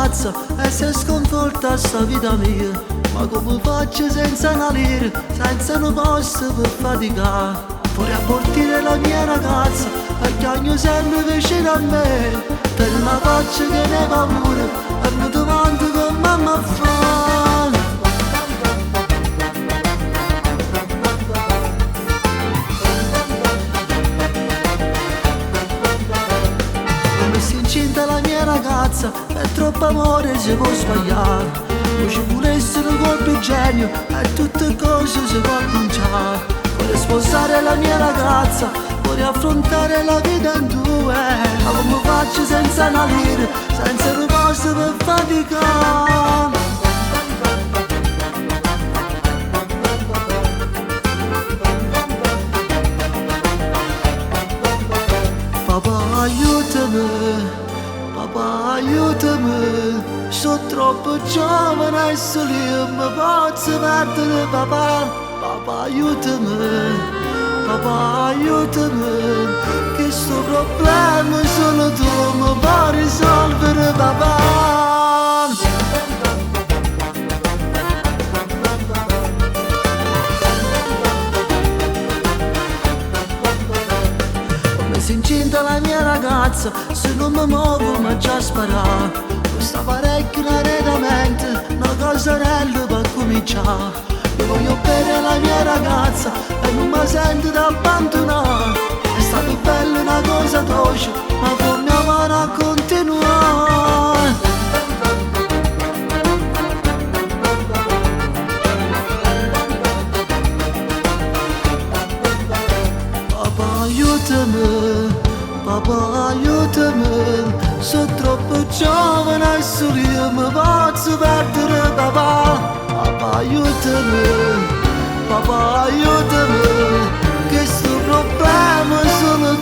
ragazza e si sconforta sta vita mia. Ma come faccio senza una lira, senza un posto per faticare? Fuori a portare la mia ragazza e chiamo sempre vicino a me. Per una faccia che ne va pure e mi domando come mamma fa. Come si incinta la mia ragazza e troppo amore si può sbagliare. Non ci vuole essere un colpo di genio e tutte cose si può cominciare. Vorrei sposare la mia ragazza, vorrei affrontare la vita in due. Ma come faccio senza una lira, senza un posto per faticare? Papà aiutami, papà aiutami, sono troppo giovane e solo io mi posso perdere papà. Papà aiutami, che sto problema solo tu mi puoi risolvere papà. Come si incinta la mia ragazza, se non mi muovo mi già spara. Questa parecchio un arredamento, una casarella per cominciare. Io voglio bene la mia ragazza e non mi sento da abbandonare. È stato bello una cosa dolce, ma torniamo a continuare. Papà aiutami, sono troppo giovane e solo io mi posso perdere papà. Papà aiutami, che sto problema solo